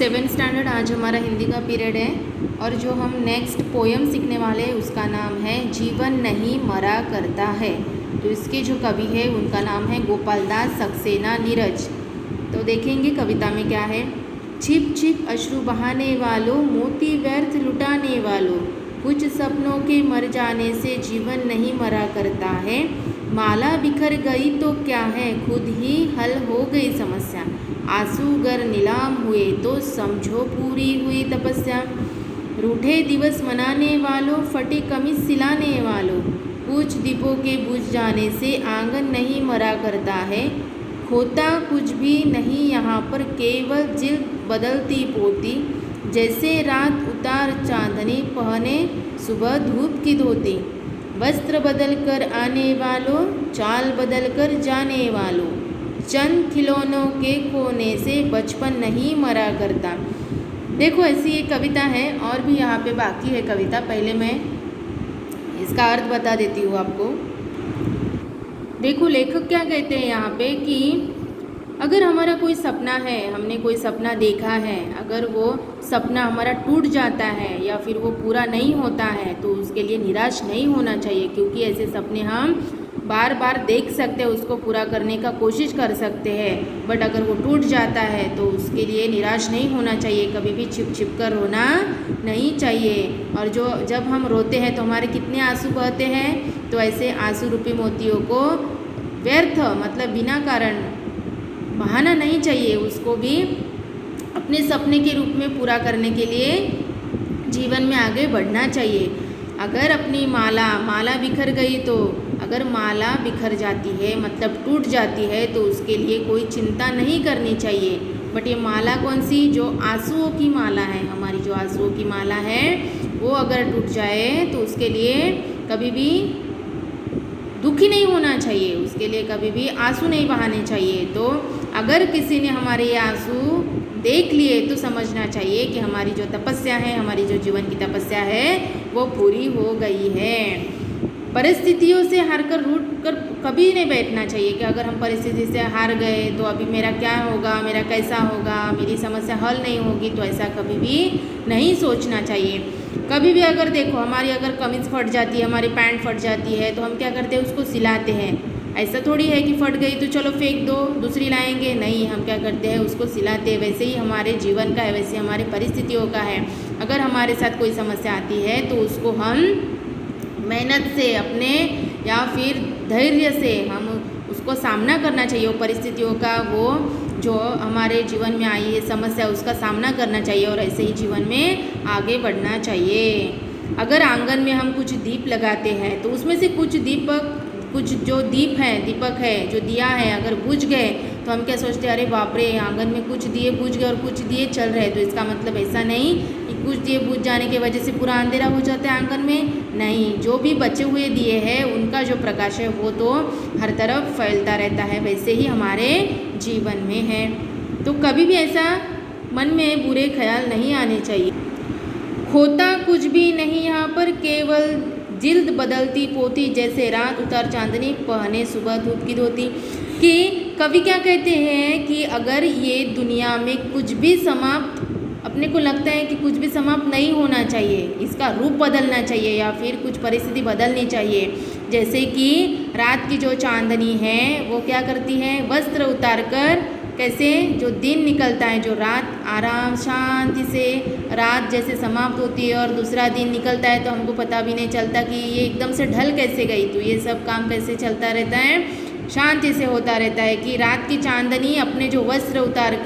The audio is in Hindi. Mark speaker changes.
Speaker 1: सेवन स्टैंडर्ड आज हमारा हिंदी का पीरियड है और जो हम नेक्स्ट पोयम सीखने वाले हैं उसका नाम है जीवन नहीं मरा करता है। तो इसके जो कवि है उनका नाम है गोपालदास सक्सेना नीरज। तो देखेंगे कविता में क्या है। छिप छिप अश्रु बहाने वालों, मोती व्यर्थ लुटाने वालों, कुछ सपनों के मर जाने से जीवन नहीं मरा करता है। माला बिखर गई तो क्या है, खुद ही हल हो गई समस्या। आंसू गर नीलाम हुए तो समझो पूरी हुई तपस्या। रूठे दिवस मनाने वालों, फटी कमीज सिलाने वालों, कुछ दीपों के बुझ जाने से आंगन नहीं मरा करता है। खोता कुछ भी नहीं यहाँ पर, केवल जिल्द बदलती पोती। जैसे रात उतार चांदनी, पहने सुबह धूप की धोती। वस्त्र बदल कर आने वालों, चाल बदल कर जाने वालों, चंद खिलौनों के खोने से बचपन नहीं मरा करता। देखो ऐसी एक कविता है और भी यहाँ पे बाकी है कविता। पहले मैं इसका अर्थ बता देती हूँ आपको। देखो लेखक क्या कहते हैं यहाँ पे कि अगर हमारा कोई सपना है, हमने कोई सपना देखा है, अगर वो सपना हमारा टूट जाता है या फिर वो पूरा नहीं होता है तो उसके लिए निराश नहीं होना चाहिए, क्योंकि ऐसे सपने हम बार बार देख सकते हैं, उसको पूरा करने का कोशिश कर सकते हैं। बट अगर वो टूट जाता है तो उसके लिए निराश नहीं होना चाहिए, कभी भी छिप छिप कर रोना नहीं चाहिए। और जब हम रोते हैं तो हमारे कितने आंसू बहते हैं, तो ऐसे आंसू रूपी मोतियों को व्यर्थ मतलब बिना कारण बहाना नहीं चाहिए, उसको भी अपने सपने के रूप में पूरा करने के लिए जीवन में आगे बढ़ना चाहिए। अगर अपनी माला बिखर गई, तो अगर माला बिखर जाती है मतलब टूट जाती है तो उसके लिए कोई चिंता नहीं करनी चाहिए। बट ये माला कौन सी, जो आंसुओं की माला है, हमारी जो आंसुओं की माला है वो अगर टूट जाए तो उसके लिए कभी भी दुखी नहीं होना चाहिए, उसके लिए कभी भी आंसू नहीं बहाने चाहिए। तो अगर किसी ने हमारे ये आंसू देख लिए तो समझना चाहिए कि हमारी जो तपस्या है, हमारी जो जीवन की तपस्या है वो पूरी हो गई है। परिस्थितियों से हार कर रूठ कर कभी नहीं बैठना चाहिए कि अगर हम परिस्थिति से हार गए तो अभी मेरा क्या होगा, मेरा कैसा होगा, मेरी समस्या हल नहीं होगी, तो ऐसा कभी भी नहीं सोचना चाहिए। कभी भी अगर देखो हमारी अगर कमीज़ फट जाती है, हमारी पैंट फट जाती है, तो हम क्या करते हैं, उसको सिलाते हैं। ऐसा थोड़ी है कि फट गई तो चलो फेंक दो, दूसरी लाएंगे, नहीं, हम क्या करते हैं, उसको सिलाते हैं। वैसे ही हमारे जीवन का है, वैसे हमारे परिस्थितियों का है। अगर हमारे साथ कोई समस्या आती है तो उसको हम मेहनत से अपने या फिर धैर्य से हम उसको सामना करना चाहिए। वो परिस्थितियों का, वो जो हमारे जीवन में आई है समस्या, उसका सामना करना चाहिए और ऐसे ही जीवन में आगे बढ़ना चाहिए। अगर आंगन में हम कुछ दीप लगाते हैं तो उसमें से कुछ जो दीपक है, जो दिया है, अगर बुझ गए तो हम क्या सोचते हैं, अरे बाप रे, आंगन में कुछ दिए बुझ गए और कुछ दिए चल रहे। तो इसका मतलब ऐसा नहीं कि कुछ दिए बुझ जाने की वजह से पूरा अंधेरा हो जाता है आंगन में, नहीं। जो भी बचे हुए दिए हैं उनका जो प्रकाश है वो तो हर तरफ फैलता रहता है, वैसे ही हमारे जीवन में है। तो कभी भी ऐसा मन में बुरे ख्याल नहीं आने चाहिए। खोता कुछ भी नहीं यहाँ पर, केवल जिल्द बदलती पोती। जैसे रात उतार चांदनी, पहने सुबह धूप की धोती। कि कवि क्या कहते हैं कि अगर ये दुनिया में कुछ भी समाप्त, अपने को लगता है कि कुछ भी समाप्त नहीं होना चाहिए, इसका रूप बदलना चाहिए या फिर कुछ परिस्थिति बदलनी चाहिए। जैसे कि रात की जो चांदनी है वो क्या करती है, वस्त्र उतार कर, कैसे जो दिन निकलता है, जो रात आराम शांति से रात जैसे समाप्त होती है और दूसरा दिन निकलता है, तो हमको पता भी नहीं चलता कि ये एकदम से ढल कैसे गई। तो ये सब काम कैसे चलता रहता है, शांति से होता रहता है कि रात की चांदनी अपने जो वस्त्र उतार